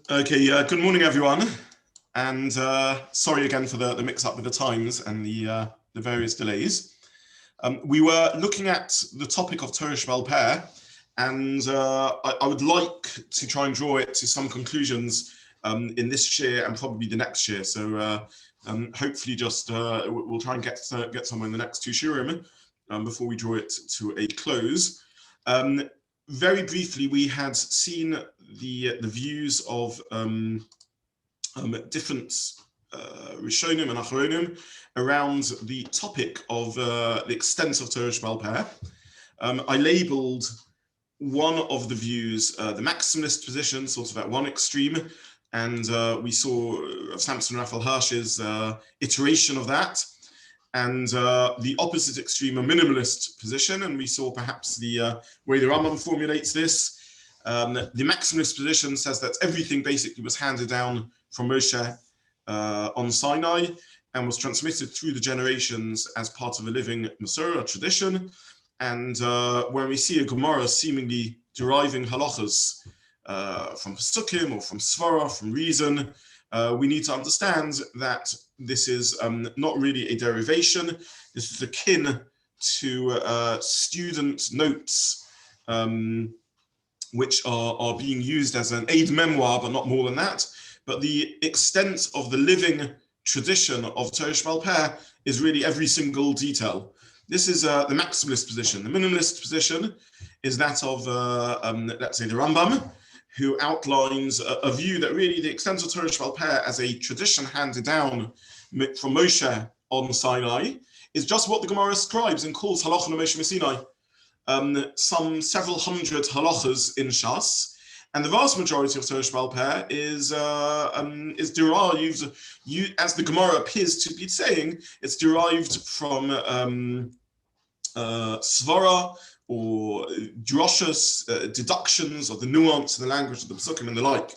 Okay, good morning, everyone, and sorry again for the mix-up with the times and the various delays. We were looking at the topic of Torah SheBaal Peh, and I would like to try and draw it to some conclusions in this year and probably the next year. So hopefully, we'll try and get somewhere in the next two shiurim before we draw it to a close. Very briefly, we had seen the views of different Rishonim and Achronim around the topic of the extent of Torah SheBaal Peh. I labelled one of the views the maximalist position, sort of at one extreme, and we saw Samson Raphael Hirsch's iteration of that, and the opposite extreme, a minimalist position, and we saw perhaps the way the Rambam formulates this. The maximalist position says that everything basically was handed down from Moshe on Sinai and was transmitted through the generations as part of a living Masorah tradition. And when we see a Gemara seemingly deriving halachas from Pesukim or from Svara, from reason, we need to understand that this is not really a derivation. This is akin to student notes, which are being used as an aid memoir, but not more than that. But the extent of the living tradition of Torah SheBaal Peh is really every single detail. This is the maximalist position. The minimalist position is that of, let's say, the Rambam, who outlines a view that really the extent of Torah SheBaal Peh as a tradition handed down from Moshe on Sinai is just what the Gemara ascribes and calls halacha Moshe Sinai. Some several hundred halachas in Shas, and the vast majority of Torah SheBaal Peh is derived, as the Gemara appears to be saying, it's derived from Svara or drashas, deductions of the nuance of the language of the Pesukim and the like.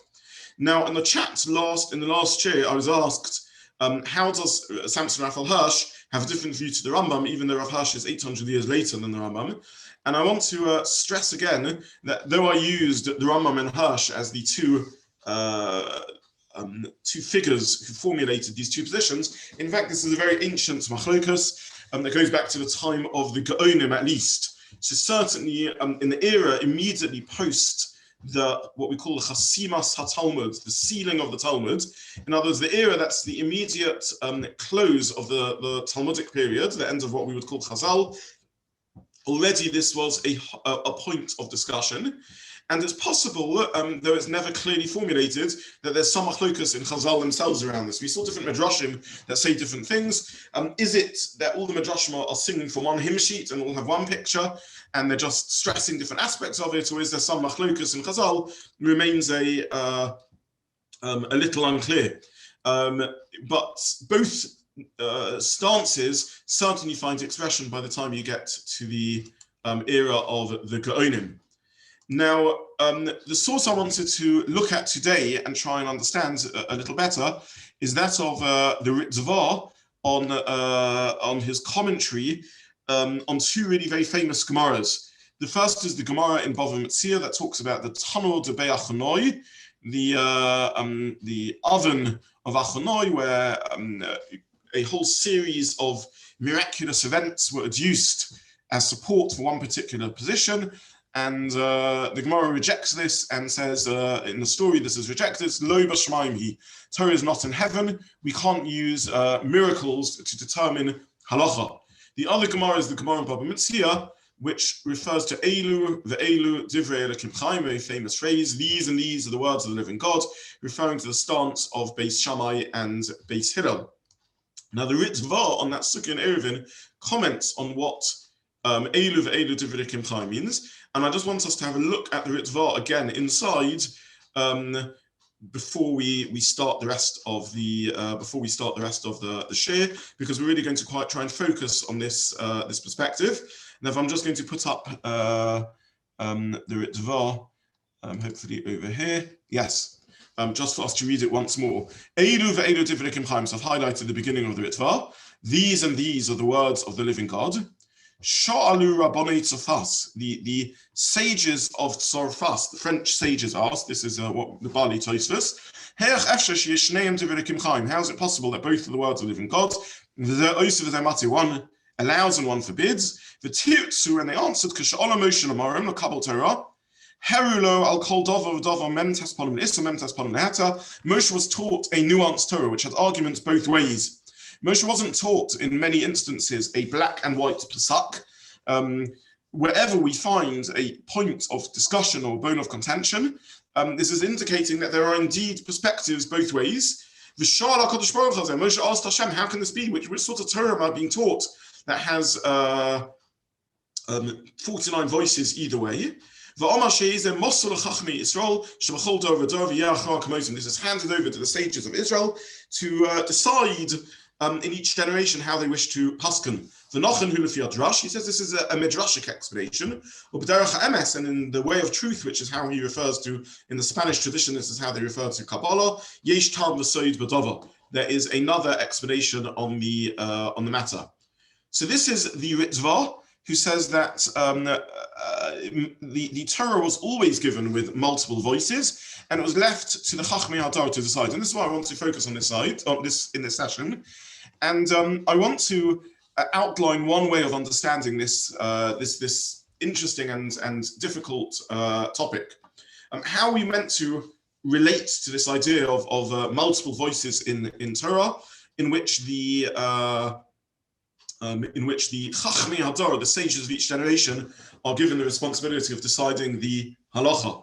Now, in the chat in the last year, I was asked, how does Samson Raphael Hirsch have a different view to the Rambam, even though Rav Hirsch is 800 years later than the Rambam? And I want to stress again that though I used the Rambam and Hirsch as the two figures who formulated these two positions, in fact, this is a very ancient machlokas that goes back to the time of the Gaonim at least. So certainly in the era immediately post what we call the Chasimas HaTalmud, the sealing of the Talmud. In other words, the era that's the immediate close of the Talmudic period, the end of what we would call Chazal. Already this was a point of discussion, and it's possible, though it's never clearly formulated, that there's some machlokas in Chazal themselves around this. We saw different midrashim that say different things. Is it that all the midrashim are singing from one hymn sheet and all have one picture, and they're just stressing different aspects of it, or is there some machlokas in Chazal? Remains a little unclear. But both stances certainly find expression by the time you get to the era of the Gaonim. Now, the source I wanted to look at today and try and understand a little better is that of the Ritva on his commentary on two really very famous Gemaras. The first is the Gemara in Bava Metzia that talks about the Tanur de Be'achonoi, the oven of Achonoi, where a whole series of miraculous events were adduced as support for one particular position. And the Gemara rejects this and says, in the story, this is rejected. Lo b'shamayim hi. Torah is not in heaven. We can't use miracles to determine halacha. The other Gemara is the Gemara in Bava Metzia, which refers to Eilu ve'Eilu divrei Elokim Chaim, very famous phrase. These and these are the words of the living God, referring to the stance of Beis Shammai and Beis Hillel. Now, the Ritva on that Sukkah in Eruvin comments on what Eilu ve'Eilu divrei Elokim Chaim means. And I just want us to have a look at the Ritva again inside before we start the rest of the share, because we're really going to quite try and focus on this perspective. And if I'm just going to put up the Ritva, hopefully over here, yes, just for us to read it once more. Eilu ve'Eilu divrei Elokim Chaim. So I've highlighted the beginning of the Ritva. These and these are the words of the living God. Sha'alu Rabboni Tzofas, the sages of Tzofas, the French sages asked, this is what the Bali Tosfos, how is it possible that both of the words are living gods? One allows and one forbids. The Tirtsu, and they answered, Kasha'ala Moshe Lamorim, the Kabbalah Torah, Herulo al Kol Dover Dover Memtas Ponim Issa Memtas Ponim Nehata. Moshe was taught a nuanced Torah, which had arguments both ways. Moshe wasn't taught in many instances a black and white psak. Wherever we find a point of discussion or bone of contention, this is indicating that there are indeed perspectives both ways. Moshe asked Hashem, how can this be? Which sort of Torah am I being taught that has 49 voices either way? This is handed over to the sages of Israel to decide in each generation how they wish to paskin. The Nochen Hulafiyat Drush, he says this is a midrashic explanation, and in the way of truth, which is how he refers to in the Spanish tradition, this is how they refer to Kabbalah. Yesh Tam V'Soid B'Dover. There is another explanation on the matter. So this is the Ritva, who says that the Torah was always given with multiple voices, and it was left to the Chachmei Hadar to decide. And this is why I want to focus on this in this session. And I want to outline one way of understanding this interesting and difficult topic. How we meant to relate to this idea of multiple voices in Torah, in which the Chachmei Hadar, the sages of each generation, are given the responsibility of deciding the halacha.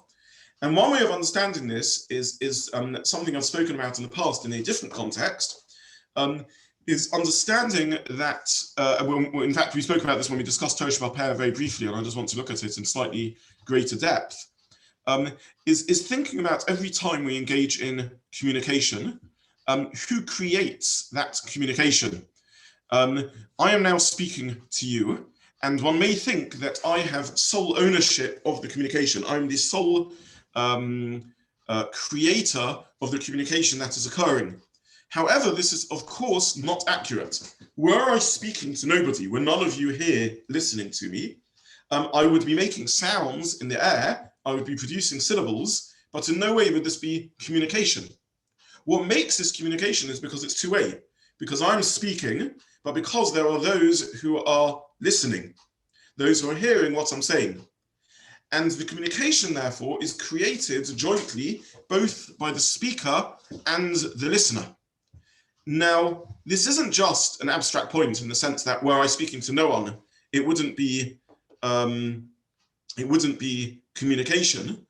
And one way of understanding this is something I've spoken about in the past in a different context, is understanding that, in fact, we spoke about this when we discussed Torah SheBaal Peh very briefly, and I just want to look at it in slightly greater depth, is thinking about every time we engage in communication, who creates that communication. I am now speaking to you, and one may think that I have sole ownership of the communication. I'm the sole creator of the communication that is occurring. However, this is, of course, not accurate. Were I speaking to nobody, were none of you here listening to me, I would be making sounds in the air, I would be producing syllables, but in no way would this be communication. What makes this communication is because it's two-way. Because I'm speaking, but because there are those who are listening, those who are hearing what I'm saying. And the communication, therefore, is created jointly, both by the speaker and the listener. Now, this isn't just an abstract point in the sense that were I speaking to no one, it wouldn't be communication.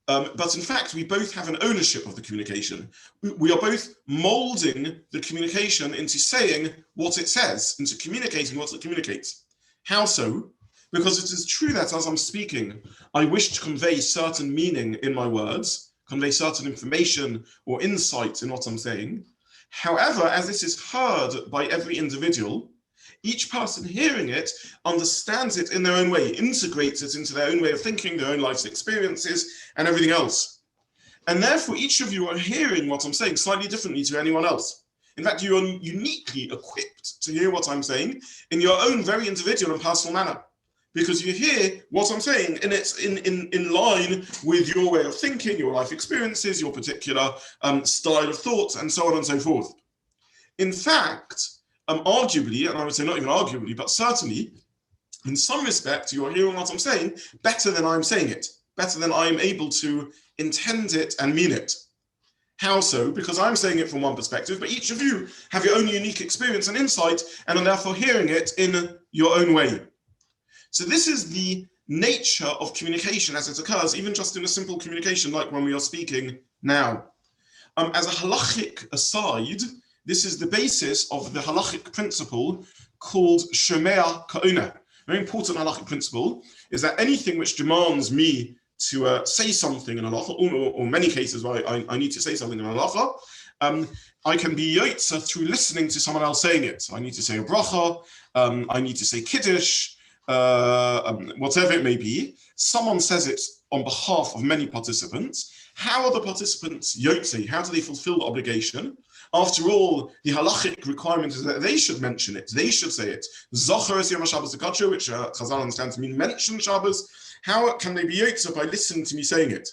But in fact, we both have an ownership of the communication. We are both molding the communication into saying what it says, into communicating what it communicates. How so? Because it is true that as I'm speaking, I wish to convey certain meaning in my words, convey certain information or insight in what I'm saying. However, as this is heard by every individual, each person hearing it understands it in their own way, integrates it into their own way of thinking, their own life's experiences, and everything else. And therefore, each of you are hearing what I'm saying slightly differently to anyone else. In fact, you are uniquely equipped to hear what I'm saying in your own very individual and personal manner, because you hear what I'm saying and it's in line with your way of thinking, your life experiences, your particular style of thought, and so on and so forth. In fact, arguably, and I would say not even arguably, but certainly, in some respect, you are hearing what I'm saying better than I'm saying it, better than I'm able to intend it and mean it. How so? Because I'm saying it from one perspective, but each of you have your own unique experience and insight, and are therefore hearing it in your own way. So this is the nature of communication as it occurs, even just in a simple communication like when we are speaking now. As a halachic aside, this is the basis of the halachic principle called Shomea Ka'ona. Very important halachic principle is that anything which demands me to say something in halacha, or many cases where I need to say something in halacha, I can be yotza through listening to someone else saying it. I need to say a bracha, I need to say kiddush, whatever it may be. Someone says it on behalf of many participants. How are the participants yotze? How do they fulfill the obligation? After all, the halachic requirement is that they should mention it. They should say it. Zocher es Yom HaShabbos HaKadosh, which Chazal understands to mean mention Shabbos. How can they be yotzer by listening to me saying it?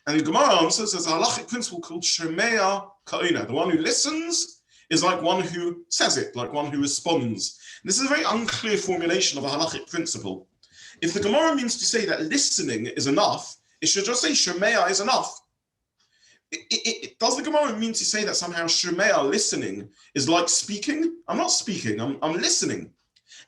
And the Gemara answers there's a halachic principle called Shomea Ka'ina. The one who listens is like one who says it, like one who responds. And this is a very unclear formulation of a halachic principle. If the Gemara means to say that listening is enough, it should just say Shomea is enough. Does the Gemara mean to say that somehow Shomea, listening, is like speaking? I'm not speaking, I'm listening.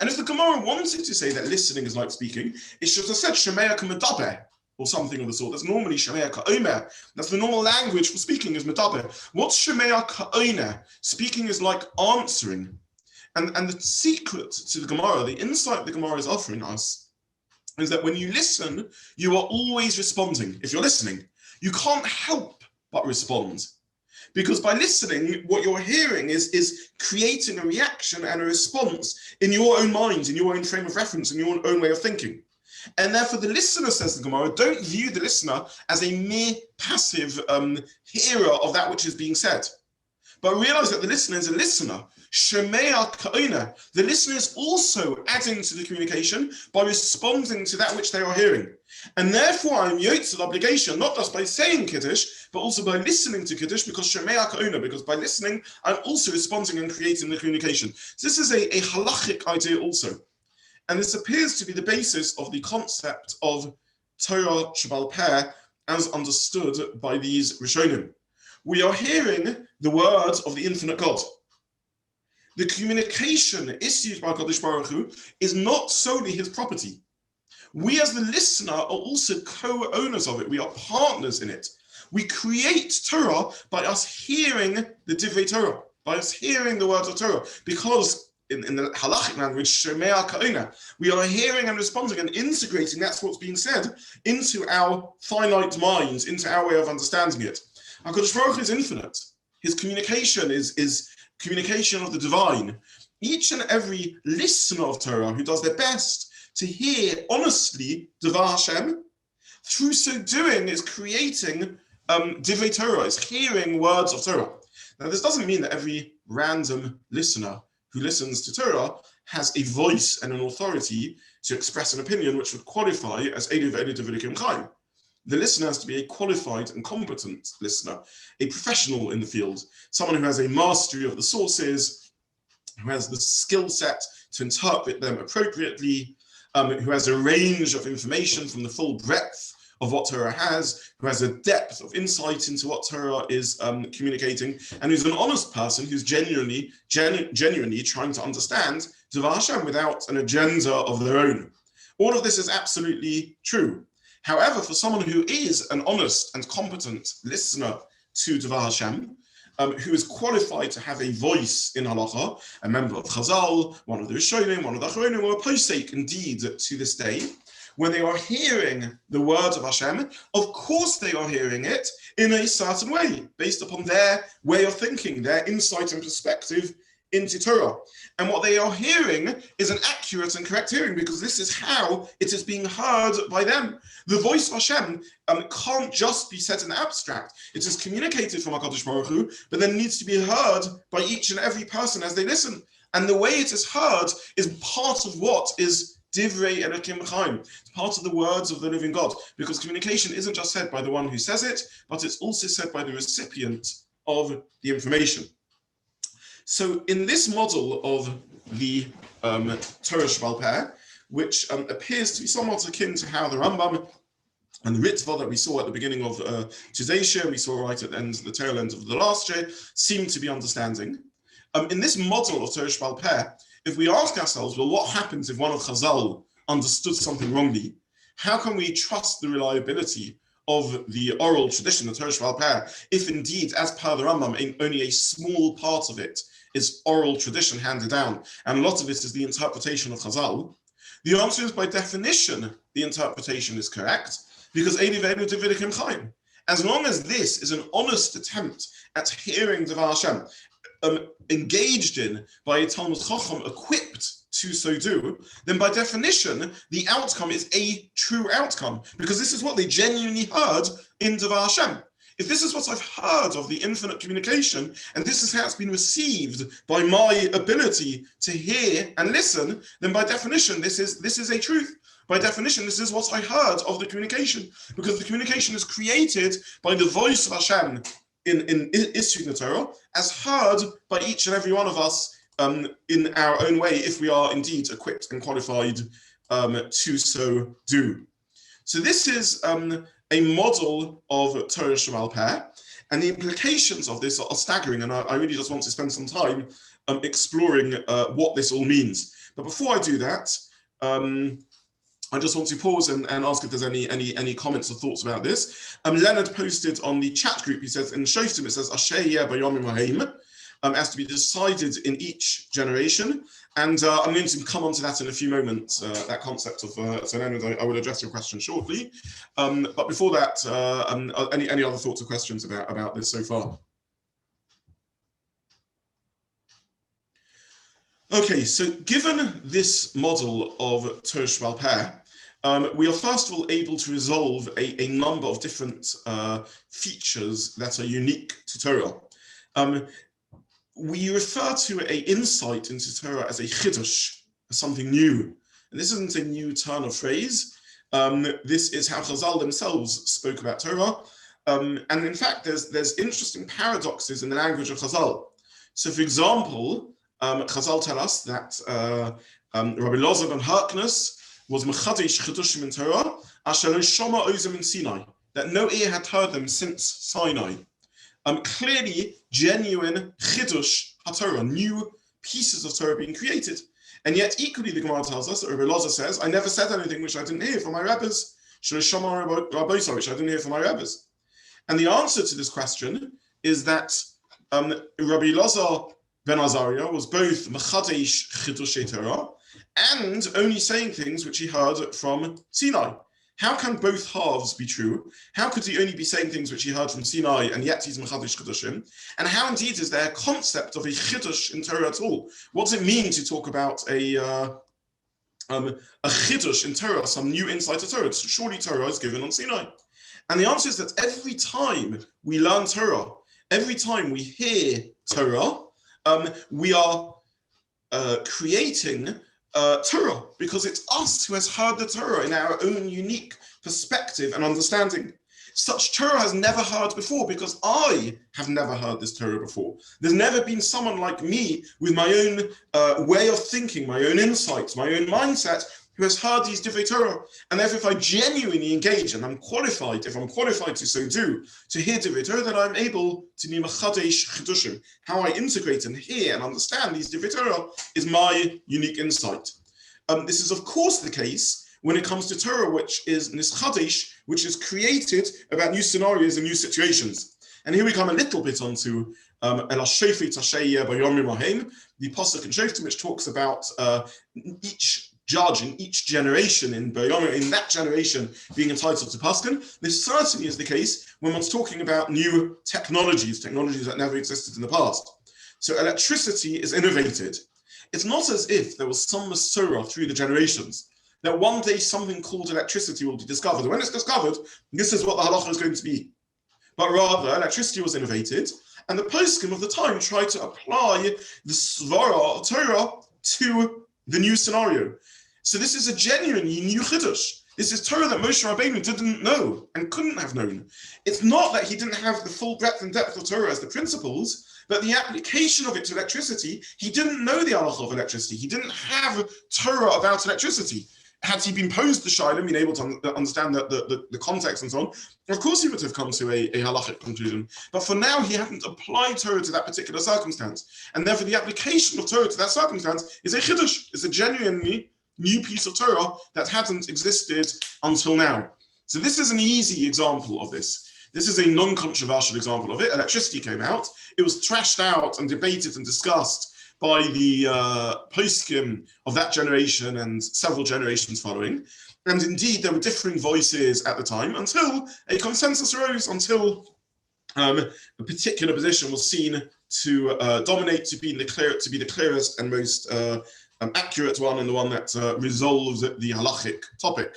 And if the Gemara wanted to say that listening is like speaking, it should have said Shomea k'medaber, or something of the sort. That's normally Shomea ka'omer. That's the normal language for speaking is medaber. What's Shomea ka'omer? Speaking is like answering. And the secret to the Gemara, the insight the Gemara is offering us, is that when you listen, you are always responding. If you're listening, you can't help but respond. Because by listening, what you're hearing is creating a reaction and a response in your own mind, in your own frame of reference, in your own way of thinking. And therefore the listener, says the Gemara, don't view the listener as a mere passive hearer of that which is being said. But realize that the listener is a listener. Shomea ka'ona. The listener is also adding to the communication by responding to that which they are hearing. And therefore I'm yotzer obligation, not just by saying Kiddush, but also by listening to Kiddush, because Shomea ka'ona, because by listening, I'm also responding and creating the communication. So this is a halachic idea also. And this appears to be the basis of the concept of Torah SheBaal Peh as understood by these Rishonim. We are hearing the words of the infinite God. The communication issued by Kadosh Baruch Hu is not solely his property. We as the listener are also co-owners of it. We are partners in it. We create Torah by us hearing the Divrei Torah, by us hearing the words of Torah, because in the halachic language, Shomea ka'ona, we are hearing and responding and integrating that's what's being said into our finite minds, into our way of understanding it. HaKadosh Baruch Hu is infinite. His communication is communication of the divine. Each and every listener of Torah who does their best to hear honestly Devar Hashem, through so doing is creating Divrei Torah, is hearing words of Torah. Now this doesn't mean that every random listener who listens to Torah has a voice and an authority to express an opinion which would qualify as Eilu Ve'eilu Devilikim Chaim. The listener has to be a qualified and competent listener, a professional in the field, someone who has a mastery of the sources, who has the skill set to interpret them appropriately, who has a range of information from the full breadth of what Torah has, who has a depth of insight into what Torah is communicating, and who's an honest person who's genuinely trying to understand Devar Hashem without an agenda of their own. All of this is absolutely true. However, for someone who is an honest and competent listener to Devar Hashem, who is qualified to have a voice in halacha, a member of Chazal, one of the Rishonim, one of the Achronim, or a posek indeed to this day, when they are hearing the words of Hashem, of course they are hearing it in a certain way, based upon their way of thinking, their insight and perspective into Torah. And what they are hearing is an accurate and correct hearing, because this is how it is being heard by them. The voice of Hashem can't just be said in the abstract. It is communicated from HaKadosh Baruch Hu, but then needs to be heard by each and every person as they listen. And the way it is heard is part of what is Divrei Elokim Chaim. It's part of the words of the living God, because communication isn't just said by the one who says it, but it's also said by the recipient of the information. So in this model of the Torah SheBaal Peh, which appears to be somewhat akin to how the Rambam and the Ritva that we saw at the beginning of today's year, we saw right at the end, the tail end of the last year, seem to be understanding. In this model of Torah SheBaal Peh, if we ask ourselves, well, what happens if one of Chazal understood something wrongly? How can we trust the reliability of the oral tradition, the Torah SheBaal Peh, if indeed, as per the Rambam, only a small part of it is oral tradition handed down, and a lot of it is the interpretation of Chazal? The answer is, by definition, the interpretation is correct, because Eilu Ve'eilu Devilikim Chaim. As long as this is an honest attempt at hearing Devar Hashem, engaged in by a Talmud Chacham equipped to so do, then by definition, the outcome is a true outcome, because this is what they genuinely heard in Devar Hashem. if this is what I've heard of the infinite communication, and this is how it's been received by my ability to hear and listen, then by definition, this is a truth. By definition, this is what I heard of the communication, because the communication is created by the voice of Hashem in issuing the Torah, as heard by each and every one of us in our own way, if we are indeed equipped and qualified to so do. So this is a model of Torah SheBaal Peh, and the implications of this are staggering, and I really just want to spend some time exploring what this all means. But before I do that, I just want to pause and ask if there's any comments or thoughts about this. Leonard posted on the chat group, he says, in Shoftim, it says, Asher yeh bayomim hahem, has to be decided in each generation. And I'm going to come on to that in a few moments, that concept of, so Leonard, I will address your question shortly. But before that, any other thoughts or questions about this so far? Okay, so given this model of Torah SheBaal Peh, we are first of all able to resolve a number of different features that are unique to Torah. We refer to an insight into Torah as a chiddush, as something new. And this isn't a new turn of phrase. This is how Chazal themselves spoke about Torah. And in fact, there's interesting paradoxes in the language of Chazal. So for example, Chazal tell us that Rabbi Luzzatto Harkness was mechadesh chidushim in Torah, asher lo shama ozim in Sinai, that no ear had heard them since Sinai. Clearly, genuine chidush haTorah, new pieces of Torah being created. And yet, equally, the Gemara tells us, Rabbi Luzzatto says, I never said anything which I didn't hear from my rabbis, shelo shama rabbosa, which I didn't hear from my rabbis. And the answer to this question is that Rabbi Luzzatto Ben Azariah was both mechadesh chidushei Torah and only saying things which he heard from Sinai. How can both halves be true? How could he only be saying things which he heard from Sinai and yet he's mechadesh chidushim? And how indeed is there a concept of a chiddush in Torah at all? What does it mean to talk about a chiddush in Torah, some new insight to Torah? Surely Torah is given on Sinai. And the answer is that every time we learn Torah, every time we hear Torah, we are creating Torah, because it's us who has heard the Torah in our own unique perspective and understanding. Such Torah has never heard before, because I have never heard this Torah before. There's never been someone like me with my own way of thinking, my own insights, my own mindset, who has heard these divrei Torah. And therefore, if I genuinely engage, and I'm qualified, if I'm qualified to so do, to hear divrei Torah, then I'm able to be mechadesh chidushim. How I integrate and hear and understand these divrei Torah is my unique insight. This is, of course, the case when it comes to Torah, which is nischadesh, which is created about new scenarios and new situations. And here we come a little bit onto El HaShofet Asher yeh bayomim hahem, the pasuk in Shoftim, which talks about each judge in each generation, in that generation, being entitled to paskin. This certainly is the case when one's talking about new technologies that never existed in the past. So electricity is innovated. It's not as if there was some Masorah through the generations, that one day something called electricity will be discovered. And when it's discovered, this is what the halacha is going to be. But rather, electricity was innovated, and the poskim of the time tried to apply the svara of Torah to the new scenario. So this is a genuinely new chiddush. This is Torah that Moshe Rabbeinu didn't know and couldn't have known. It's not that he didn't have the full breadth and depth of Torah as the principles, but the application of it to electricity, he didn't know the halacha of electricity. He didn't have Torah about electricity. Had he been posed the shayla, been able to understand the context and so on, of course he would have come to a halachic conclusion. But for now, he hadn't applied Torah to that particular circumstance. And therefore, the application of Torah to that circumstance is a chiddush. It's a genuinely new piece of Torah that hadn't existed until now. So this is an easy example of this. This is a non-controversial example of it. Electricity came out. It was trashed out and debated and discussed by the poskim of that generation and several generations following. And indeed, there were differing voices at the time until a consensus arose, until a particular position was seen to dominate, to be the clearest and most accurate one, and the one that resolves the halachic topic.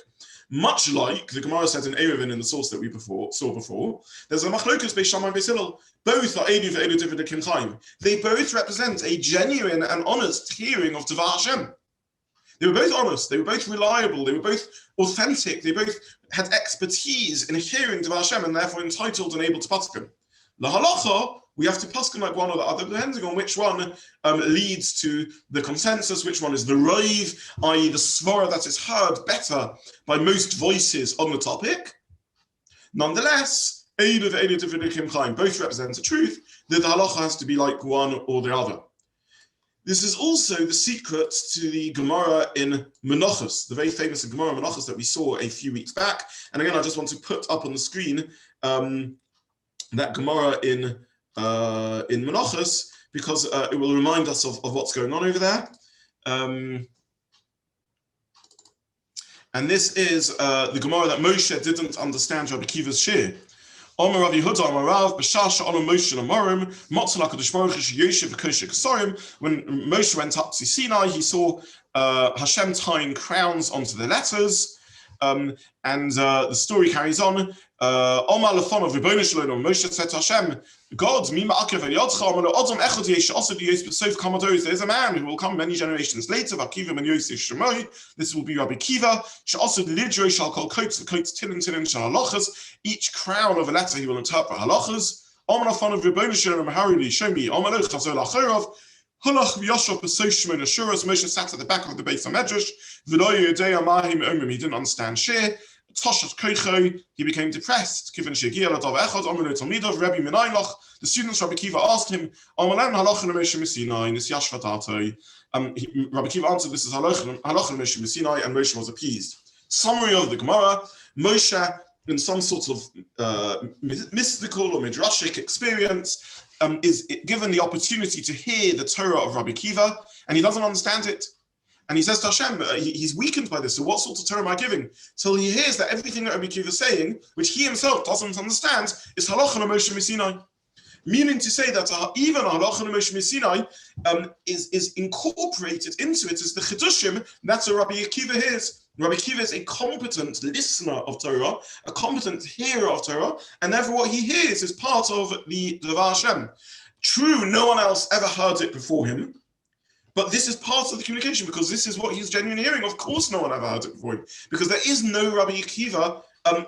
Much like the Gemara said in Eruvin in the source that we saw before, there's a machlokus Beis Shammai Beis Hillel. Both are Eidu ve'Eidu Dividikim Chaim. They both represent a genuine and honest hearing of Devar Hashem. They were both honest, they were both reliable, they were both authentic, they both had expertise in hearing Devar Hashem and therefore entitled and able to paskin. La halacha, we have to paskin like one or the other, depending on which one leads to the consensus, which one is the rave, i.e. the svara that is heard better by most voices on the topic. Nonetheless, both represent the truth, that the halacha has to be like one or the other. This is also the secret to the Gemara in Menachos, the very famous Gemara in Menachos that we saw a few weeks back. And again, I just want to put up on the screen that Gemara in Menachos, because it will remind us of what's going on over there. And this is the Gemara that Moshe didn't understand Rabbi Kiva's shir. Omer Rav Yehuda Amar Rav B'shasha Olam Moshe Amorim Motzal HaKadosh Baruch Hu Yoshev V'Kosher Kesorim. When Moshe went up to Sinai, he saw Hashem tying crowns onto the letters, and the story carries on. Omar Lefon of Ribono Shalom, Moshe said to Hashem, God, Mi Ma'akev Yodcha Amar Odom Echad Yesh Osed Yos B'Sof Kamados. There is a man who will come many generations later. Vakiva Ben Yosef Shemoi. This will be Rabbi Kiva. She'osed Lidroi Shal Kol Kotes V'Kotes Tinin Shal Halachas. Each crown of a letter he will interpret halachas. Omar Lefon of Ribono Shalom Harili Shomi Omar Lo Chazol Achorov. Hulach V'Yoshov B'Sof Shemon Ashuras. Moshe sat at the back of the Beis HaMedrash. V'Lo Yodei Amahim Omim. He didn't understand shir. Toshat Koicho, he became depressed. Given Shegia Ladav Echad, Amalo Talmidov, Rabbi Menaylach. The students Rabbi Kiva asked him, Amalan Halachan Moshe Messinai, Nis Yashvatato. Rabbi Kiva answered, this is Halachan Moshe Messinai, and Moshe was appeased. Summary of the Gemara: Moshe, in some sort of mystical or midrashic experience, is given the opportunity to hear the Torah of Rabbi Kiva, and he doesn't understand it. And he says to Hashem, he's weakened by this, so what sort of Torah am I giving? So he hears that everything that Rabbi Kiva is saying, which he himself doesn't understand, is Halachan Moshe Messinai. Meaning to say that even Halachan Moshe Messinai is incorporated into it as the Chidushim that Rabbi Kiva hears. Rabbi Kiva is a competent listener of Torah, a competent hearer of Torah, and therefore what he hears is part of the Devar Hashem. True, no one else ever heard it before him, but this is part of the communication because this is what he's genuinely hearing. Of course, no one ever heard it before him because there is no Rabbi Akiva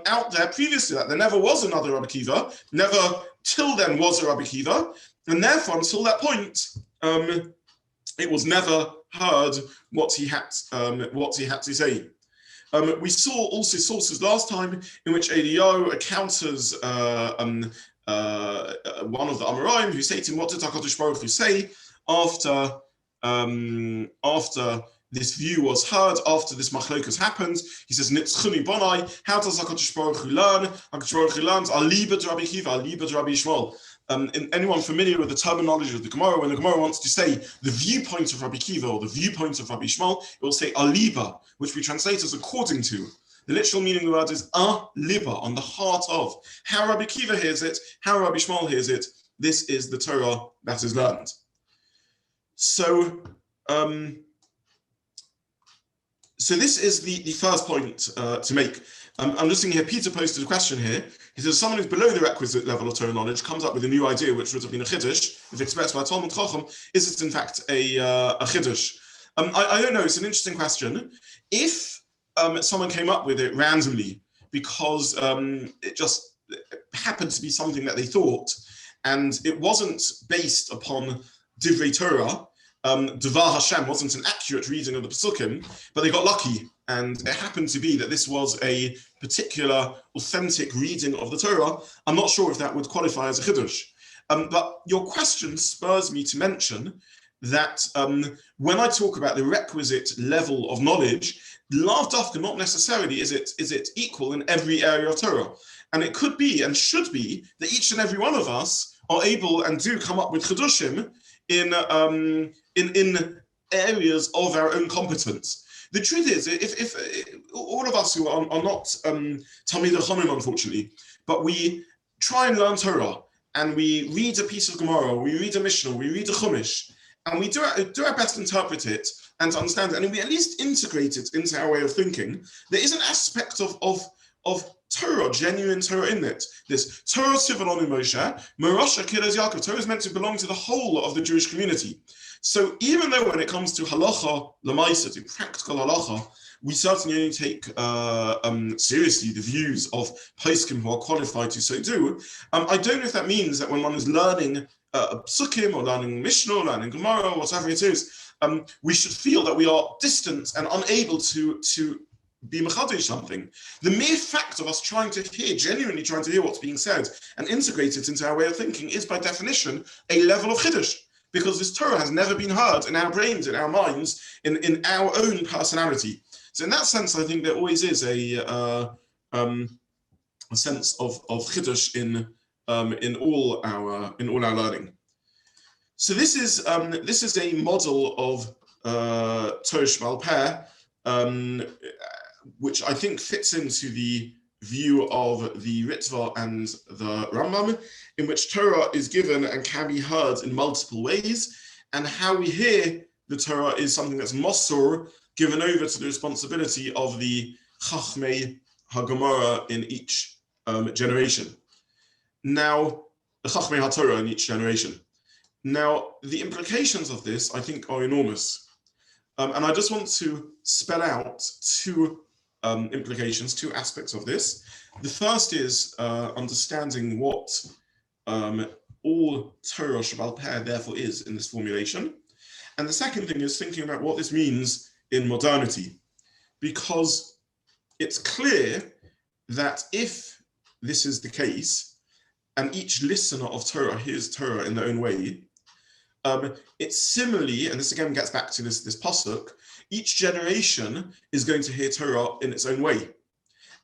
out there previous to that. There never was another Rabbi Akiva. Never till then was a Rabbi Akiva, and therefore, until that point, it was never heard what he had to say. We saw also sources last time in which Eliyahu encounters one of the Amoraim who say to him, "What did HaKadosh Baruch Hu say after this view was heard, after this machlokas happened?" He says, "Nitzchuni bonai." How does HaKadosh Baruch Hu learn? HaKadosh Baruch Hu learns aliba to Rabbi Kiva, aliba to Rabbi Yishmael. Anyone familiar with the terminology of the Gemara, when the Gemara wants to say the viewpoint of Rabbi Kiva or the viewpoint of Rabbi Yishmael, it will say aliba, which we translate as according to. The literal meaning of the word is aliba, on the heart of. How Rabbi Kiva hears it, how Rabbi Yishmael hears it, this is the Torah that is learned. So, so this is the first point to make. I'm just seeing here, Peter posted a question here. He says, someone who's below the requisite level of Torah knowledge comes up with a new idea, which would have been a chiddush, if expressed by Talmud Chacham. Is it in fact a chiddush? I don't know, it's an interesting question. If someone came up with it randomly, because it just happened to be something that they thought, and it wasn't based upon Divrei Torah, Devar Hashem wasn't an accurate reading of the Pesukim, but they got lucky, and it happened to be that this was a particular authentic reading of the Torah. I'm not sure if that would qualify as a chiddush. But your question spurs me to mention that when I talk about the requisite level of knowledge, lav dafka, not necessarily is it equal in every area of Torah. And it could be and should be that each and every one of us are able and do come up with chiddushim in areas of our own competence. The truth is, if all of us who are not Talmidei Chachamim, unfortunately, but we try and learn Torah, and we read a piece of Gemara, we read a Mishnah, we read a Chumash, and we do our best to interpret it, and to understand it, and we at least integrate it into our way of thinking, there is an aspect of Torah, genuine Torah in it. This Torah Sivalon in Moshe, Merosha Kiraz Yaakov. Torah is meant to belong to the whole of the Jewish community. So even though when it comes to halacha lemaisa, to practical halacha, we certainly only take seriously the views of poskim who are qualified to so do, I don't know if that means that when one is learning psukim or learning Mishnah, or learning Gemara, or whatever it is, we should feel that we are distant and unable to be mechadesh something. The mere fact of us genuinely trying to hear what's being said and integrate it into our way of thinking is by definition a level of chiddush, because this Torah has never been heard in our brains, in our minds, in our own personality. So in that sense, I think there always is a sense of chiddush in all our learning. So this is a model of Torah SheBaal Peh, which I think fits into the view of the Ritva and the Rambam, in which Torah is given and can be heard in multiple ways, and how we hear the Torah is something that's mosor, given over to the responsibility of the Chachmei HaGemara in each generation. Now, the Chachmei HaTorah in each generation. Now, the implications of this, I think, are enormous. And I just want to spell out two implications, two aspects of this. The first is understanding what all Torah SheBaal Peh therefore is in this formulation. And the second thing is thinking about what this means in modernity, because it's clear that if this is the case, and each listener of Torah hears Torah in their own way, it's similarly, and this again gets back to this pasuk, each generation is going to hear Torah in its own way.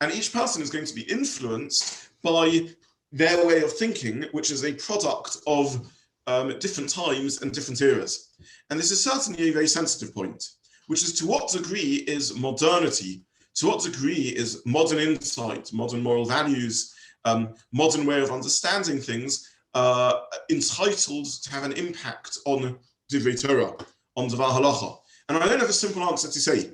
And each person is going to be influenced by their way of thinking, which is a product of different times and different eras. And this is certainly a very sensitive point, which is to what degree is modernity, to what degree is modern insight, modern moral values, modern way of understanding things entitled to have an impact on Divrei Torah, on Devar Halacha. And I don't have a simple answer to say.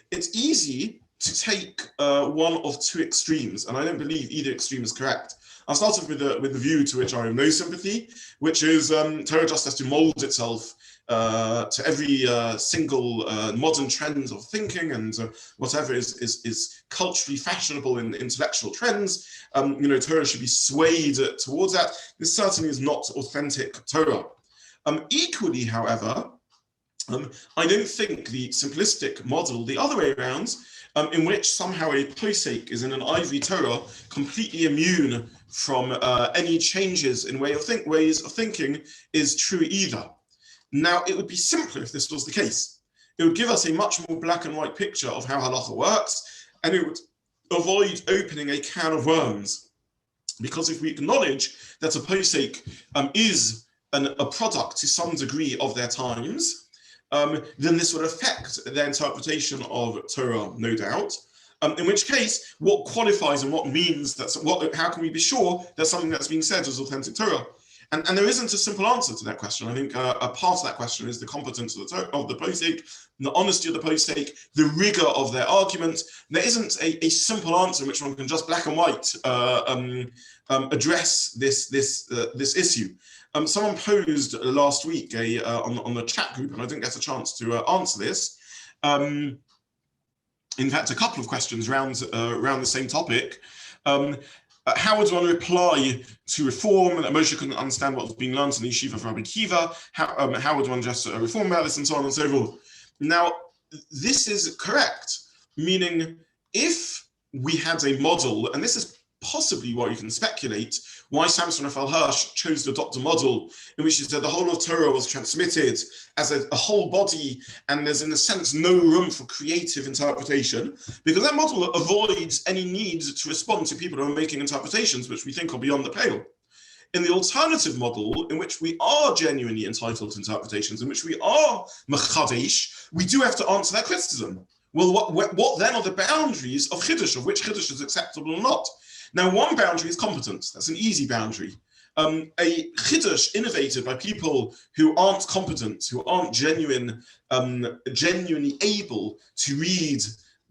It's easy to take one of two extremes, and I don't believe either extreme is correct. I'll start off with the view to which I have no sympathy, which is Torah just has to mold itself to every single modern trends of thinking and whatever is culturally fashionable in intellectual trends. Torah should be swayed towards that. This certainly is not authentic Torah. Equally, however, I don't think the simplistic model, the other way around, in which somehow a posek is in an ivory Torah completely immune from any changes in ways of thinking, is true either. Now, it would be simpler if this was the case. It would give us a much more black and white picture of how halacha works, and it would avoid opening a can of worms. Because if we acknowledge that a posek is a product to some degree of their times, then this would affect their interpretation of Torah, no doubt. In which case, what qualifies and what means how can we be sure that something that's being said is authentic Torah? And there isn't a simple answer to that question. I think a part of that question is the competence of the posek, the honesty of the posek, the rigor of their argument. There isn't a simple answer in which one can just black and white address this issue. Someone posed last week on the chat group, and I didn't get a chance to answer this. In fact, a couple of questions around the same topic. How would one reply to reform that Moshe couldn't understand what was being learned in the yeshiva of Rabbi Kiva? How would one just reform about this and so on and so forth? Now, this is correct, meaning if we had a model, and this is possibly why you can speculate why Samson Raphael Hirsch chose to adopt a model in which he said the whole of Torah was transmitted as a whole body, and there's in a sense no room for creative interpretation, because that model avoids any need to respond to people who are making interpretations which we think are beyond the pale. In the alternative model, in which we are genuinely entitled to interpretations, in which we are mechadesh, we do have to answer that criticism. Well, what then are the boundaries of chiddush, of which chiddush is acceptable or not? Now, one boundary is competence. That's an easy boundary. a chiddush innovated by people who aren't competent, who aren't genuinely able to read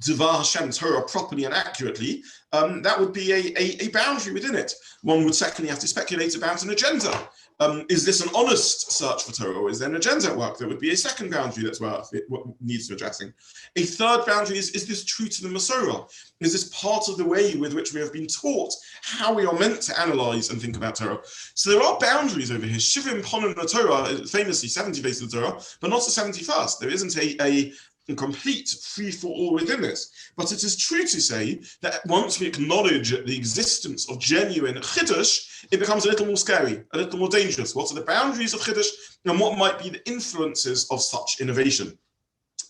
Devar Hashem Torah properly and accurately, that would be a boundary within it. One would secondly have to speculate about an agenda. Is this an honest search for Torah, or is there an agenda at work? There would be a second boundary that's what needs addressing. A third boundary is this true to the Masorah? Is this part of the way with which we have been taught how we are meant to analyze and think about Torah? So there are boundaries over here. Shivim Ponon Torah, famously 70 faces of Torah, but not a 71st. There isn't a complete free-for-all within this. But it is true to say that once we acknowledge the existence of genuine chiddush, it becomes a little more scary, a little more dangerous. What are the boundaries of chiddush, and what might be the influences of such innovation?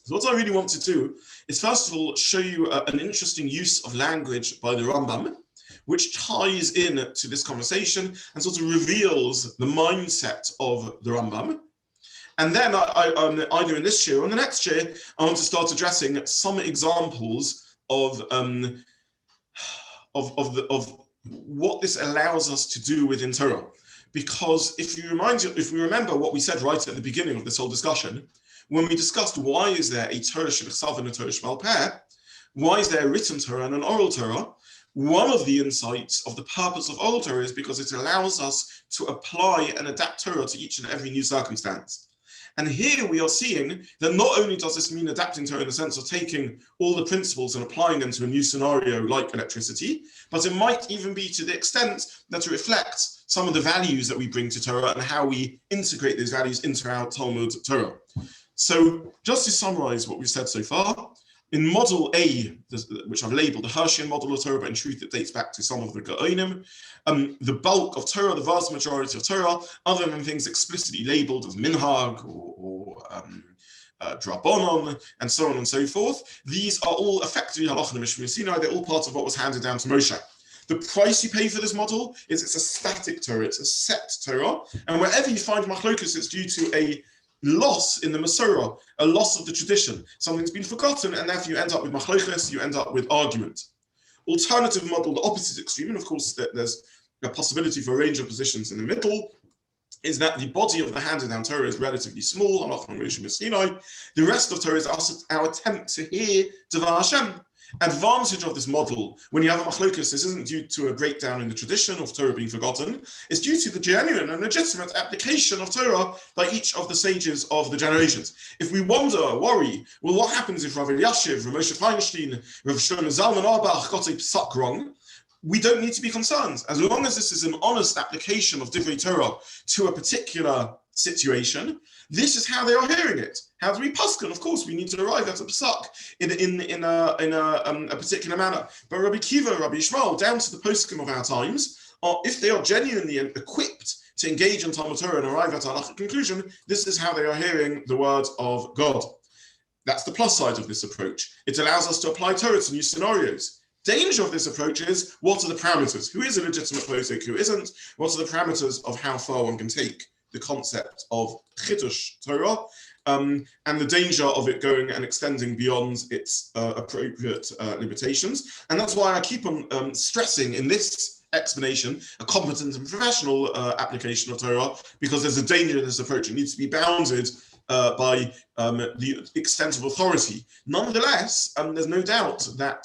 So what I really want to do is first of all show you an interesting use of language by the Rambam, which ties in to this conversation and sort of reveals the mindset of the Rambam. And then either in this year or in the next year, I want to start addressing some examples of what this allows us to do within Torah. Because if we remember what we said right at the beginning of this whole discussion, when we discussed why is there a Torah SheBaal and a Torah SheBaal Peh, why is there a written Torah and an oral Torah? One of the insights of the purpose of oral Torah is because it allows us to apply and adapt Torah to each and every new circumstance. And here we are seeing that not only does this mean adapting Torah in the sense of taking all the principles and applying them to a new scenario like electricity, but it might even be to the extent that it reflects some of the values that we bring to Torah and how we integrate those values into our Talmud Torah. So just to summarize what we've said so far, in model A, which I've labeled the Hersheyan model of Torah, but in truth it dates back to some of the Gaonim, the bulk of Torah, the vast majority of Torah, other than things explicitly labeled as minhag or drabonon, and so on and so forth, these are all effectively halacha mishmir Sinai. They're all part of what was handed down to Moshe. The price you pay for this model is it's a static Torah, it's a set Torah, and wherever you find machlokus, it's due to a loss in the Masorah, a loss of the tradition. Something's been forgotten, and therefore you end up with machlokas, you end up with argument. Alternative model, the opposite extreme, and of course there's a possibility for a range of positions in the middle, is that the body of the handed down Torah is relatively small. The rest of Torah is our attempt to hear Devar Hashem. Advantage of this model, when you have a machlokus, this isn't due to a breakdown in the tradition of Torah being forgotten. It's due to the genuine and legitimate application of Torah by each of the sages of the generations. If we worry, well, what happens if Rav Elyashiv, Rav Moshe Feinstein, Rav Shlomo Zalman Auerbach got a psak wrong? We don't need to be concerned. As long as this is an honest application of Divrei Torah to a particular situation, this is how they are hearing it. How do we paskin? Of course, we need to arrive at a psak in a particular manner. But Rabbi Kiva, Rabbi Yishmael, down to the poskim of our times, if they are genuinely equipped to engage in Talmud Torah and arrive at a halachic conclusion, this is how they are hearing the word of God. That's the plus side of this approach. It allows us to apply Torah to new scenarios. Danger of this approach is, what are the parameters? Who is a legitimate posek, who isn't? What are the parameters of how far one can take the concept of chiddush Torah, and the danger of it going and extending beyond its appropriate limitations. And that's why I keep on stressing in this explanation a competent and professional application of Torah, because there's a danger in this approach. It needs to be bounded by the extent of authority. Nonetheless, there's no doubt that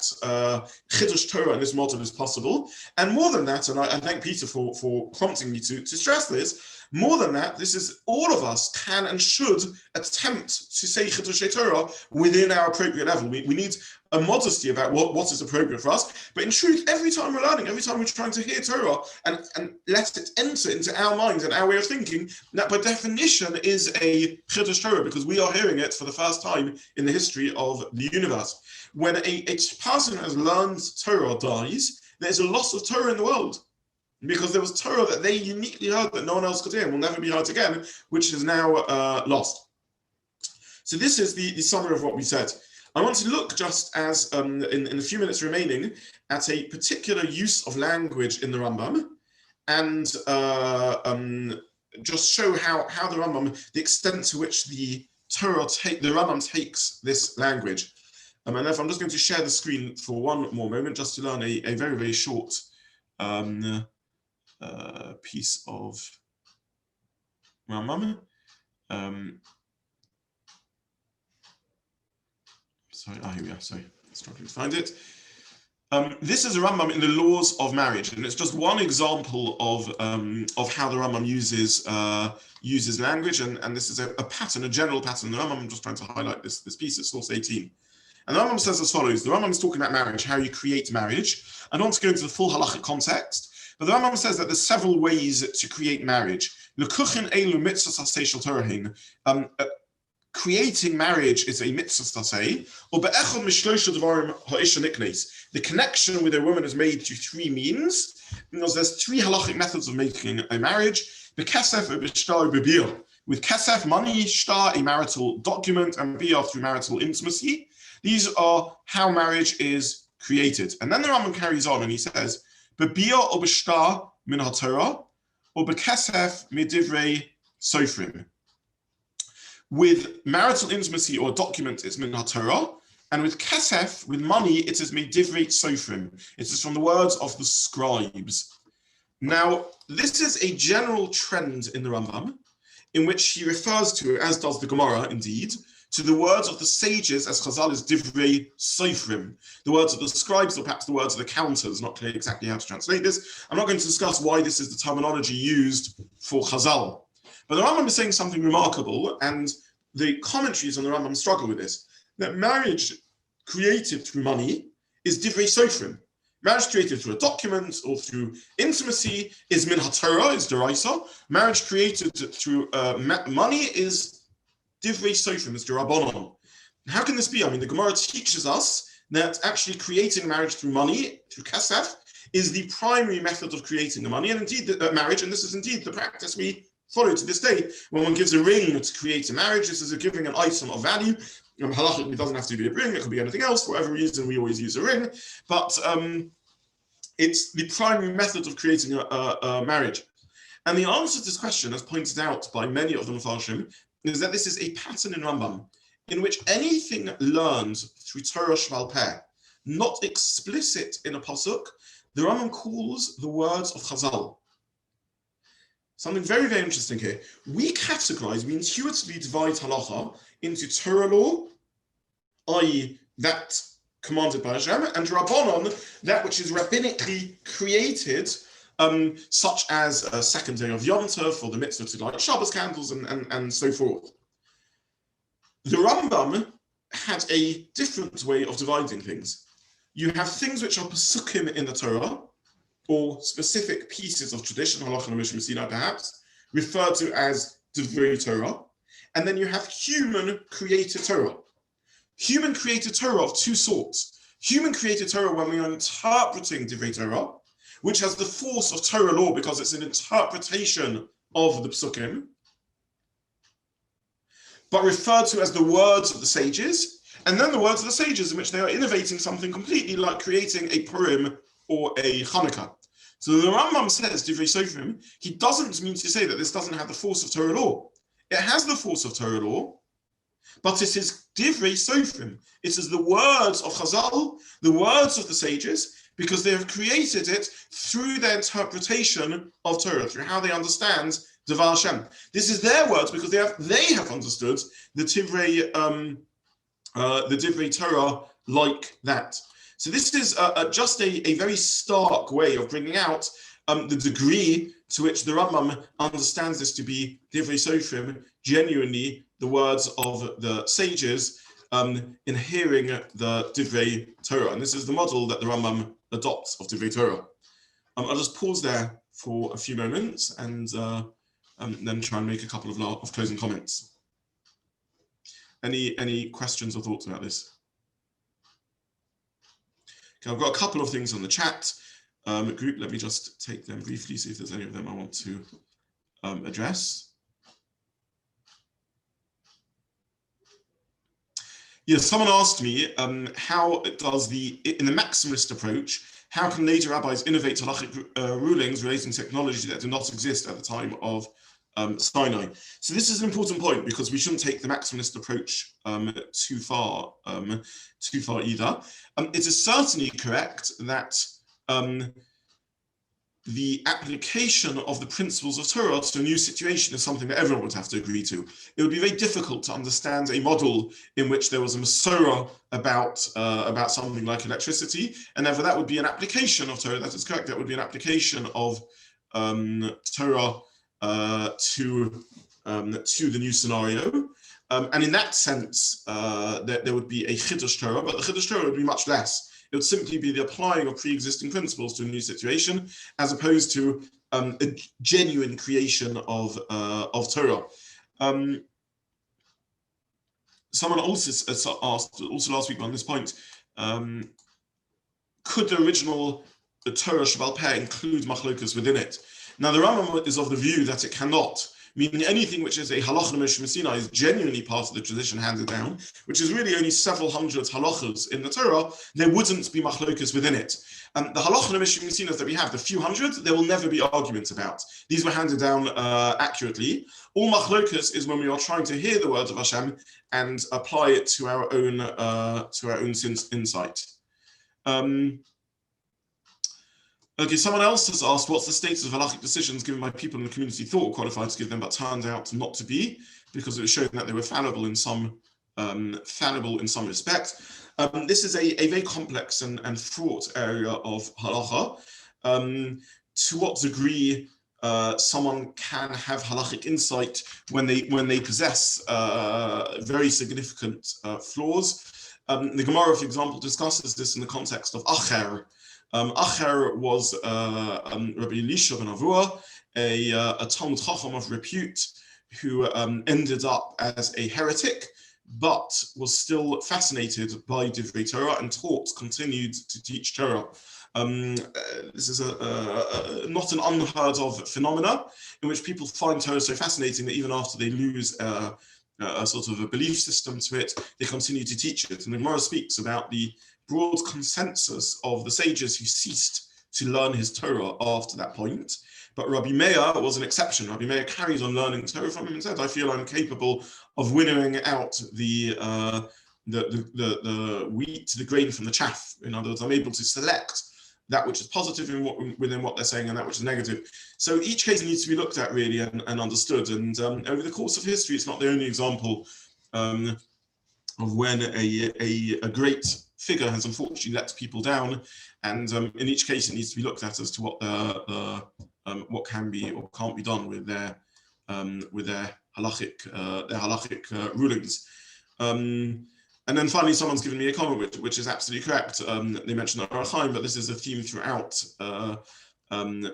chiddush Torah in this model is possible. And more than that, and I thank Peter for prompting me to stress this, more than that, this is all of us can and should attempt to say chiddush Torah within our appropriate level. We need a modesty about what is appropriate for us. But in truth, every time we're learning, every time we're trying to hear Torah and let it enter into our minds and our way of thinking, that by definition is a chiddush Torah, because we are hearing it for the first time in the history of the universe. When a person who has learned Torah dies, there's a loss of Torah in the world, because there was Torah that they uniquely heard that no one else could hear and will never be heard again, which is now lost. So this is the summary of what we said. I want to look just as, in the few minutes remaining, at a particular use of language in the Rambam, and just show how the Rambam, the extent to which the Rambam takes this language. And therefore I'm just going to share the screen for one more moment, just to learn a very, very short piece of Rambam. Here we are. Sorry, struggling to find it. This is a Rambam in the laws of marriage, and it's just one example of how the Rambam uses language, and this is a pattern, a general pattern. The Rambam, I'm just trying to highlight this piece. It's source 18, and the Rambam says as follows. The Rambam is talking about marriage, how you create marriage. I don't want to go into the full halachic context, but the Rambam says that there's several ways to create marriage. Creating marriage is a mitzvah say, the connection with a woman is made through three means, because there's three halachic methods of making a marriage. With kesef, money, shtar, a marital document, and biyah, through marital intimacy. These are how marriage is created. And then the Rambam carries on and he says, b'biyah or b'shtar min haTorah, or b'kesef midivrei sofrim. With marital intimacy or document, it's min haTorah, and with kesef, with money, it is midivrei sofrim. It is from the words of the scribes. Now, this is a general trend in the Rambam, in which he refers to, as does the Gemara indeed, to the words of the sages as Chazal is divrei sofrim, the words of the scribes, or perhaps the words of the counters. Not clear exactly how to translate this. I'm not going to discuss why this is the terminology used for Chazal. But the Rambam is saying something remarkable, and the commentaries on the Rambam struggle with this, that marriage created through money is divrei sofrim. Marriage created through a document or through intimacy is min haTorah, is deraisa. Marriage created through money is divrei sofrim, is derabanan. How can this be? I mean, the Gemara teaches us that actually creating marriage through money, through kesef, is the primary method of creating the money, and indeed marriage, and this is indeed the practice we follow to this day. When one gives a ring to create a marriage, this is giving an item of value. Halachically, it doesn't have to be a ring, it could be anything else. For whatever reason, we always use a ring. But it's the primary method of creating a marriage. And the answer to this question, as pointed out by many of the Mefarshim, is that this is a pattern in Rambam, in which anything learned through Torah SheBaal Peh, not explicit in a pasuk, the Rambam calls the words of Chazal. Something very, very interesting here. We intuitively divide halacha into Torah law, i.e. that commanded by Hashem, and Rabbanon, that which is rabbinically created, such as a second day of Yom Tov, or the mitzvah to light Shabbos candles, and so forth. The Rambam had a different way of dividing things. You have things which are pesukim in the Torah, or specific pieces of tradition, halacha and Mishnah Sinai perhaps, referred to as divrei Torah, and then you have human created Torah. Human created Torah of two sorts. Human created Torah when we are interpreting divrei Torah, which has the force of Torah law because it's an interpretation of the psukim, but referred to as the words of the sages, and then the words of the sages in which they are innovating something completely, like creating a Purim or a Hanukkah. So the Rambam says, divrei sofrim, he doesn't mean to say that this doesn't have the force of Torah law. It has the force of Torah law, but it is divrei sofrim. It is the words of Chazal, the words of the sages, because they have created it through their interpretation of Torah, through how they understand Devar Hashem. This is their words because they have understood the divrei Torah like that. So this is just a very stark way of bringing out the degree to which the Rambam understands this to be divrei sofrim, genuinely the words of the sages in hearing the divrei Torah. And this is the model that the Rambam adopts of divrei Torah. I'll just pause there for a few moments and then try and make a couple of closing comments. Any questions or thoughts about this? Okay, I've got a couple of things on the chat group. Let me just take them briefly, see if there's any of them I want to address. Yes, someone asked me how does in the maximalist approach, how can later rabbis innovate halachic rulings relating to technology that did not exist at the time of Sinai? So this is an important point because we shouldn't take the maximalist approach too far either. It is certainly correct that the application of the principles of Torah to a new situation is something that everyone would have to agree to. It would be very difficult to understand a model in which there was a Masorah about something like electricity, and therefore that would be an application of Torah. That is correct. That would be an application of Torah to the new scenario. And in that sense, there would be a Chiddush Torah, but the Chiddush Torah would be much less. It would simply be the applying of pre-existing principles to a new situation, as opposed to a genuine creation of Torah. Someone also asked, also last week on this point, could the original Torah SheBaal Peh include machlokas within it? Now, the Rambam is of the view that it cannot, meaning anything which is a halacha Moshe Messina is genuinely part of the tradition handed down, which is really only several hundred halachas in the Torah. There wouldn't be machlokas within it. And the halacha Moshe Messinas that we have, the few hundred, there will never be arguments about. These were handed down accurately. All machlokas is when we are trying to hear the words of Hashem and apply it to our own insight. Okay, someone else has asked, what's the status of halachic decisions given by people in the community thought were qualified to give them, but turned out not to be, because it was shown that they were fallible in some respect. This is a very complex and fraught area of halacha. To what degree someone can have halachic insight when they possess very significant flaws. The Gemara, for example, discusses this in the context of acher. Acher was Rabbi Elisha ben Avua, a Talmud Chacham of repute, who ended up as a heretic, but was still fascinated by Divrei Torah and continued to teach Torah. This is not an unheard of phenomena in which people find Torah so fascinating that even after they lose a sort of a belief system to it, they continue to teach it. And the Gemara speaks about the broad consensus of the sages who ceased to learn his Torah after that point. But Rabbi Meir was an exception. Rabbi Meir carried on learning Torah from him and said, I feel I'm capable of winnowing out the wheat, the grain from the chaff. In other words, I'm able to select that which is positive within what they're saying and that which is negative. So each case needs to be looked at really and understood. And over the course of history, it's not the only example of when a great figure has unfortunately let people down. And in each case, it needs to be looked at as to what can be or can't be done with their halachic rulings. And then finally, someone's given me a comment which is absolutely correct. They mentioned the Arachaim, but this is a theme throughout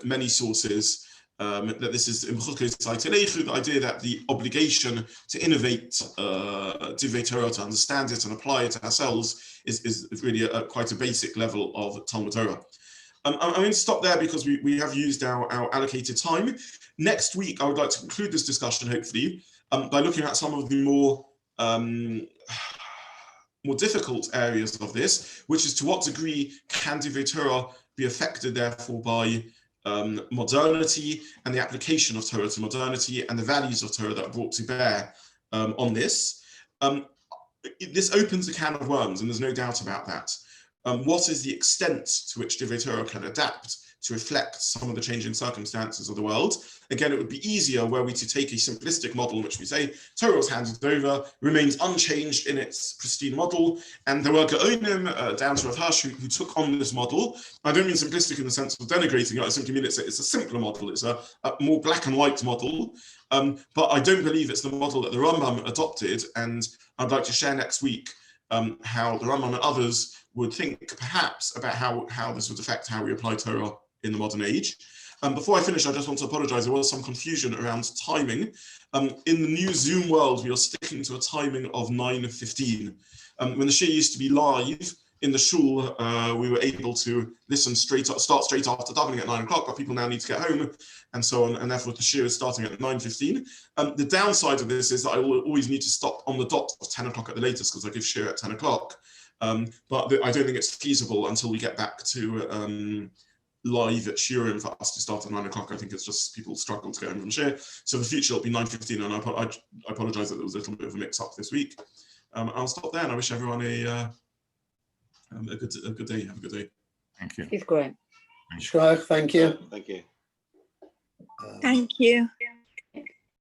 many sources, that this is the idea that the obligation to innovate Divrei Torah, to understand it and apply it to ourselves, is really quite a basic level of Talmud Torah. I'm going to stop there because we have used our allocated time. Next week, I would like to conclude this discussion, hopefully, by looking at some of the more difficult areas of this, which is to what degree can Divrei Torah be affected, therefore, by modernity and the application of Torah to modernity and the values of Torah that are brought to bear on this. This opens a can of worms, and there's no doubt about that. What is the extent to which Divrei Torah can adapt to reflect some of the changing circumstances of the world? Again, it would be easier were we to take a simplistic model in which we say Torah was handed over, remains unchanged in its pristine model, and there were Gaonim down to Rav Hirsch who took on this model. I don't mean simplistic in the sense of denigrating it, I simply mean it's a simpler model, it's a more black and white model, but I don't believe it's the model that the Rambam adopted, and I'd like to share next week how the Rambam and others would think perhaps about how this would affect how we apply Torah in the modern age. Before I finish, I just want to apologize. There was some confusion around timing. In the new Zoom world, we are sticking to a timing of 9:15. When the shir used to be live in the shul, we were able to start straight after davening at 9 o'clock, but people now need to get home and so on, and therefore the shir is starting at 9:15. The downside of this is that I will always need to stop on the dot of 10 o'clock at the latest because I give shir at 10 o'clock. But I don't think it's feasible until we get back to live at Shiurim for us to start at 9 o'clock. I think it's just people struggle to get home from Shir. So the future will be 9:15, and I apologize that there was a little bit of a mix-up this week. I'll stop there, and I wish everyone a good day. Have a good day. Thank you. It's great. Shkoyach, thank you. Thank you. Thank you.